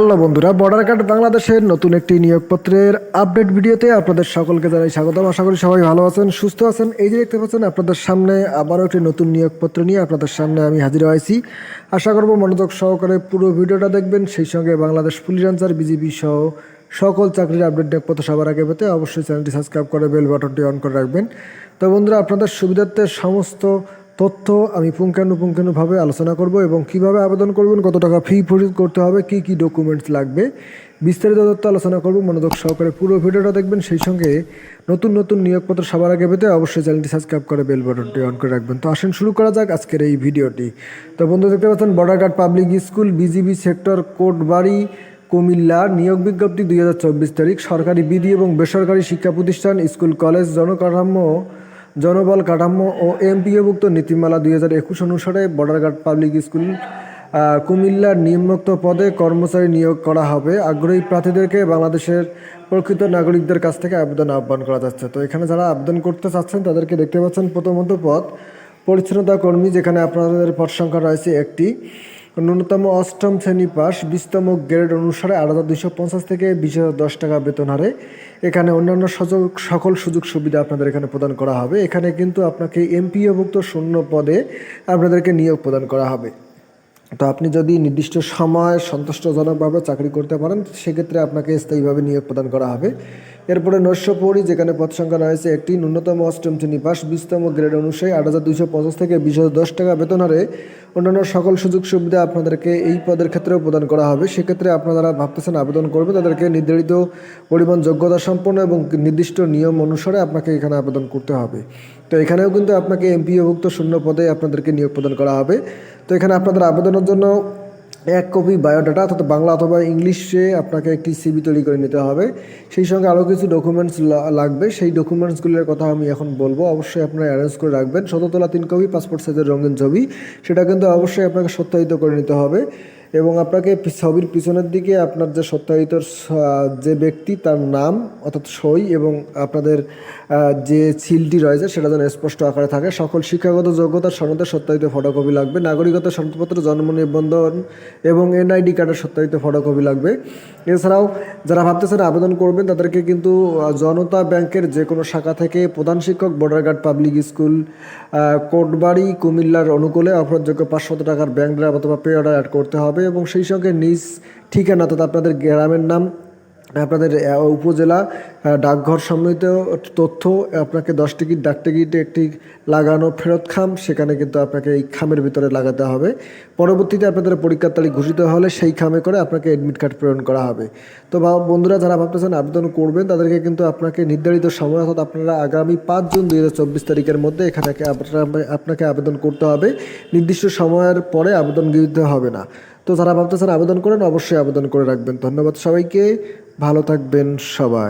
Hello বন্ধুরা, border guard বাংলাদেশের নতুন একটি নিয়োগপত্রের আপডেট ভিডিওতে আপনাদের সকলকে জানাই স্বাগতম। আশা করি সবাই ভালো আছেন, সুস্থ আছেন। এই যে দেখতে পাচ্ছেন, আপনাদের সামনে আবারও একটি নতুন নিয়োগপত্র নিয়ে আপনাদের সামনে আমি হাজির হয়েছি। আশা করব মনোযোগ সহকারে পুরো ভিডিওটা দেখবেন, সেই সঙ্গে বাংলাদেশ পুলিশ আনসার, বিজিবি সহ সকল চাকরির আপডেট নিয়োগপত্র সবার আগে পেতে অবশ্যই চ্যানেলটি সাবস্ক্রাইব করে বেল বাটনটি অন করে রাখবেন। তো বন্ধুরা, আপনাদের সুবিধার্থে সমস্ত তথ্য আমি পুঙ্খানুপুঙ্খানুভাবে আলোচনা করব এবং কিভাবে আবেদন করবেন, কত টাকা ফি পরিশোধ করতে হবে, কি কি ডকুমেন্টস লাগবে, বিস্তারিত তথ্য আলোচনা করব। মনোযোগ সহকারে পুরো ভিডিওটা দেখবেন, সেই সঙ্গে নতুন নতুন নিয়োগপত্র সবার আগে পেতে অবশ্যই চ্যানেলটি সাবস্ক্রাইব করে বেল বাটনটি অন করে রাখবেন। তো আসেন শুরু করা যাক আজকের এই ভিডিওটি। তো বন্ধু, দেখতে পাচ্ছেন border guard public school, BGB sector, Kotbari, Comilla. নিয়োগ বিজ্ঞপ্তি 2024 তারিখ। সরকারি বিধি এবং বেসরকারি শিক্ষা প্রতিষ্ঠান, স্কুল, কলেজ, জনবল কাঠামো ও এমপিওভুক্ত নীতিমালা 2021 অনুসারে বর্ডার গার্ড পাবলিক স্কুল কুমিল্লার নিম্নোক্ত পদে কর্মচারী নিয়োগ করা হবে। আগ্রহী প্রার্থীদেরকে বাংলাদেশের প্রকৃত নাগরিকদের কাছ থেকে আহ্বান করা যাচ্ছে। তো এখানে যারা আবেদন করতে চাচ্ছেন তাদেরকে দেখতে পাচ্ছেন প্রথমত পদ পরিচ্ছন্নতা কর্মী, যেখানে আপনাদের পদ সংখ্যা রয়েছে একটি। ন্যূনতম 8ম শ্রেণী পাস, 20তম গ্রেড অনুসারে 8,250 থেকে 20,010 টাকা বেতন হারে। এখানে অন্যান্য সকল সুযোগ সুবিধা আপনাদের এখানে প্রদান করা হবে। এখানে কিন্তু আপনাকে এমপিওভুক্ত শূন্য পদে আপনাদেরকে নিয়োগ প্রদান করা হবে। তো আপনি যদি নির্দিষ্ট সময় সন্তুষ্টজনকভাবে চাকরি করতে পারেন, সেক্ষেত্রে আপনাকে স্থায়ীভাবে নিয়োগ প্রদান করা হবে। এরপরে নৈশপ্রহরী, যেখানে পদ সংখ্যা রয়েছে একটি। ন্যূনতম 8ম শ্রেণী পাস, 20তম গ্রেড অনুসারে 8,250 থেকে 20,010 টাকা বেতন হারে। অন্যান্য সকল সুযোগ সুবিধা আপনাদেরকে এই পদের ক্ষেত্রেও প্রদান করা হবে। সেক্ষেত্রে আপনারা যারা ভাবতেছেন আবেদন করবে, তাদেরকে নির্ধারিত পরিমাণ যোগ্যতা সম্পন্ন এবং নির্দিষ্ট নিয়ম অনুসারে আপনাকে এখানে আবেদন করতে হবে। তো এখানেও কিন্তু আপনাকে এমপিওভুক্ত শূন্য পদে আপনাদেরকে নিয়োগ প্রদান করা হবে। তো এখানে আপনাদের আবেদনের জন্য 1 কপি বায়োডাটা, অর্থাৎ বাংলা অথবা ইংলিশে আপনাকে একটি সিভি তৈরি করে নিতে হবে। সেই সঙ্গে আরও কিছু ডকুমেন্টস লাগবে। সেই ডকুমেন্টসগুলোর কথা আমি এখন বলবো, অবশ্যই আপনারা অ্যারেঞ্জ করে রাখবেন। 17 তোলা 3 কপি পাসপোর্ট সাইজের রঙিন ছবি, সেটা কিন্তু অবশ্যই আপনাকে সত্যায়িত করে নিতে হবে। এবং আপনাকে ছবির পিছনের দিকে আপনার যে সত্যায়িত যে ব্যক্তি, তার নাম অর্থাৎ সই এবং আপনাদের যে সিলটি রয়েছে সেটা যেন স্পষ্ট আকারে থাকে। সকল শিক্ষাগত যোগ্যতার সনদের সত্যায়িত ফটোকপি লাগবে। নাগরিকতার সনদপত্র, জন্ম নিবন্ধন এবং এনআইডি কার্ডের সত্যায়িত ফটোকপি লাগবে। এছাড়াও যারা ভাবতেছেন আবেদন করবেন, তাদেরকে কিন্তু জনতা ব্যাংকের যে কোনো শাখা থেকে প্রধান শিক্ষক, border guard public school, Kotbari, কুমিল্লার অনুকূলে অফারযোগ্য 500 টাকার ব্যাংক ড্রাফট অথবা পে অর্ডার অ্যাড করতে হবে। এবং সেই সঙ্গে নিজ ঠিকানা, অর্থাৎ আপনাদের গ্রামের নাম, আপনাদের উপজেলা, ডাকঘর সম্বলিত তথ্য, আপনাকে 10 টিকিট ডাক টিকিটে একটি লাগানো ফেরত খাম, সেখানে কিন্তু আপনাকে এই খামের ভিতরে লাগাতে হবে। পরবর্তীতে আপনাদের পরীক্ষার তারিখ ঘোষিত হলে সেই খামে করে আপনাকে অ্যাডমিট কার্ড প্রেরণ করা হবে। তো বন্ধুরা, যারা ভাবতেছেন আবেদন করবেন, তাদেরকে কিন্তু আপনাকে নির্ধারিত সময়, অর্থাৎ আপনারা আগামী 5 জুন 2024 তারিখের মধ্যে এখানে আপনাকে আবেদন করতে হবে। নির্দিষ্ট সময়ের পরে আবেদন দিতে হবে না। তো যারা ভাবতেছেন আবেদন করেন, অবশ্যই আবেদন করে রাখবেন। ধন্যবাদ সবাইকে, ভালো থাকবেন সবাই।